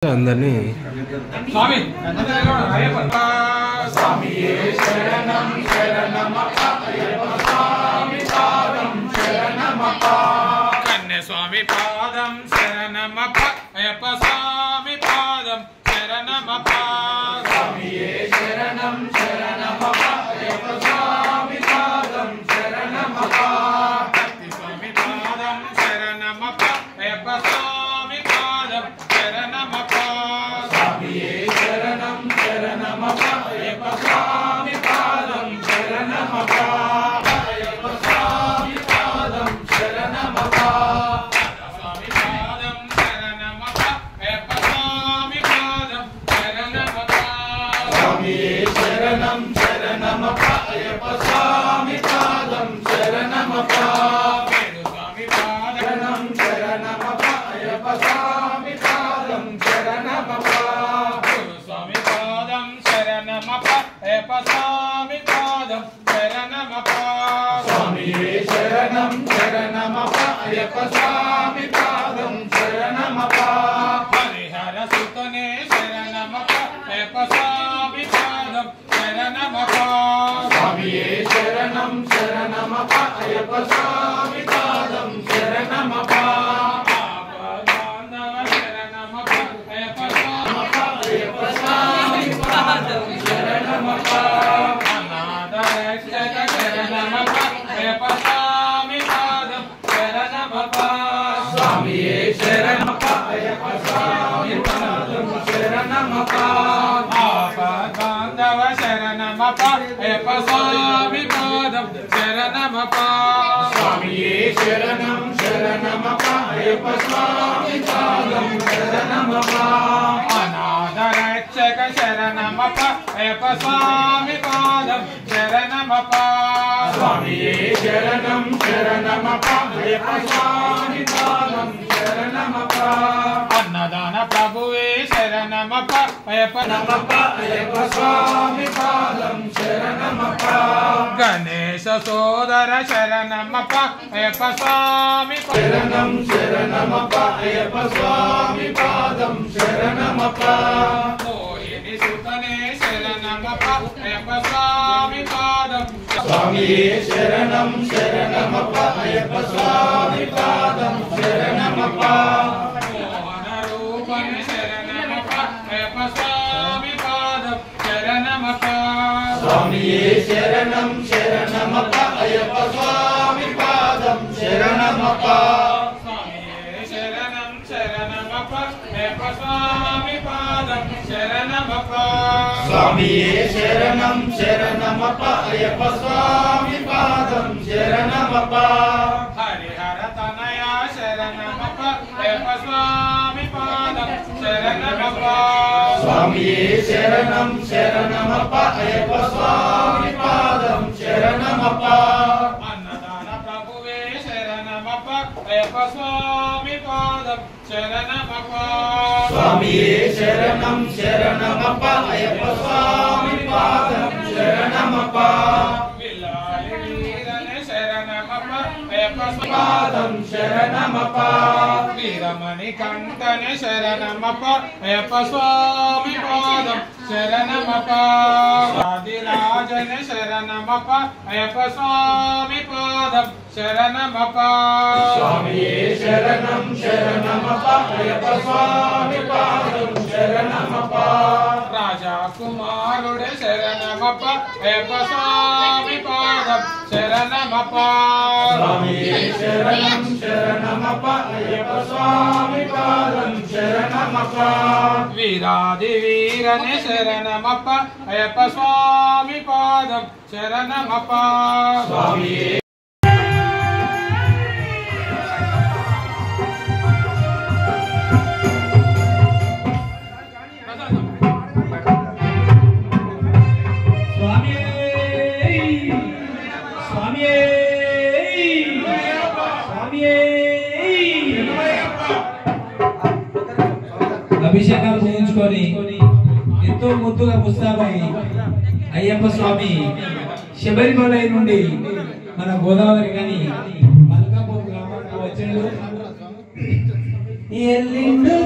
అందరినీ స్వామి స్వామియే శరణం శరణమప్ప అయ్యప్ప స్వామి పాదం శరణమప్ప కన్య స్వామి పాదం శరణమప్ప అయ్యప్ప స్వామి పాదం శరణమప్ప స్వామియే శరణం శరణమప్ప అయ్యప్ప స్వామి పాదం శరణమప్ప భక్తి స్వామి పాదం శరణమప్ప అయ్యప్ప స్వామి పాదం శరణమప్ప స్వామియే శరణం శరణమప్ప అయ్యప్ప స్వామి పాదం శరణమప్ప అయ్యప్ప స్వామి పాదం శరణమప్ప స్వామి పాదం శరణమప్ప అయ్యప్ప స్వామి పాదం శరణమప్ప స్వామియే శరణం శరణమప్ప అయ్యప్ప స్వామి పాదం శరణమప్ప స్వామి పాదం శరణమప్ప అయ్యప్ప స్వామి పాదం శరణమప్ప స్వామి పాదం శరణమప్ప అయ్యప్ప స్వామి పాదం శరణమప్ప స్వామియే శరణం శరణమప్ప అయ్యప్ప స్వామి పాదం శరణమప్ప హరిహర సుతనే శరణమప్ప అయ్యప్ప స్వామి పాదం శరణమప్ప స్వామియే శరణం శరణమప్ప అయ్యప్ప స్వామి పాదం శరణమప్ప అయ్యప్ప స్వామి పాదం శరణమప్ప అనాథ రక్షక శరణమప్ప అయ్యప్ప స్వామి పాదం శరణమప్ప స్వామియే శరణమప్ప అయ్యప్ప స్వామి పాదం శరణమప్ప ఆపద్బాంధవ శరణమప్ప అయ్యప్ప స్వామి పాదం శరణమప్ప స్వామియే శరణం శరణమప్ప అయ్యప్ప స్వామి పాదం శరణమప్ప అనాథ రక్షక శరణమప్ప అయ్యప్ప స్వామి పాదం శరణమప్ప స్వామియే శరణం శరణమప్ప అయ్యప్ప స్వామి పాదం శరణమప్ప అన్నదాన ప్రభువే శరణమప్ప అయ్యప్ప నమప్ప అయ్యప్ప స్వామి పాదం శరణమప్ప గణేశ సోదర శరణమప్ప అయ్యప్ప స్వామి శరణం శరణమప్ప అయ్యప్ప స్వామి పాదం శరణమప్ప మోహిని సుతనే శరణమప్ప అయ్యప్ప స్వామి పాదం స్వామియే శరణం శరణమప్ప అయ్యప్ప స్వామి పాదం శరణమప్ప మోహన రూపని శరణమప్ప అయ్యప్ప స్వామి పాదం శరణమప్ప స్వామియే శరణం శరణమప్ప అయ్యప్ప స్వామి పాదం శరణమప్ప స్వామియే శరణం శరణమప్ప అయ్యప్ప స్వామి పాదం శరణమప్ప స్వామియే శరణం శరణమప్ప అయ్యప్ప స్వామి పాదం శరణమప్ప హరిహర తనయ శరణమప్ప అయ్యప్ప స్వామి పాదం శరణమప్ప స్వామియే శరణం శరణమప్ప అయ్యప్ప స్వామి పాదం శరణమప్ప అన్నదాన ప్రభువే శరణమప్ప అయ్యప్ప స్వామి పాదం శరణమప్ప స్వామియే శరణం శరణమప్ప అయ్యప్ప స్వామి పాదం శరణమప్ప విల్లాలి వీరనే శరణమప్ప అయ్యప్ప పాదం శరణమప్ప వీరమణి కంఠనే శరణమప్ప అయ్యప్ప స్వామి పాదం శరణమప్ప ఆదిరాజనే శరణమప్ప అయ్యప్ప స్వామి పాదం శరణమప్ప స్వామియే శరణం శరణమప్ప అయ్యప్ప స్వామి పాదం శరణమప్ప రాజా కుమారుడే శరణమప్ప అయ్యప్ప స్వామి పాదం శరణమప్ప స్వామియే శరణం శరణమప్ప అయ్యప్ప స్వామి పాదం శరణమప్ప వీరాది వీరనే శరణమప్ప అయ్యప్ప స్వామి పాదం శరణమప్ప స్వామియే అభిషేకాలు చేయించుకొని ఎంతో ముద్దుగా ముస్తాబై అయ్యప్ప స్వామి శబరిమల నుండి మన గోదావరి కానీ మల్కాపూర్ గ్రామానికి వచ్చాడు. ఎల్లిండు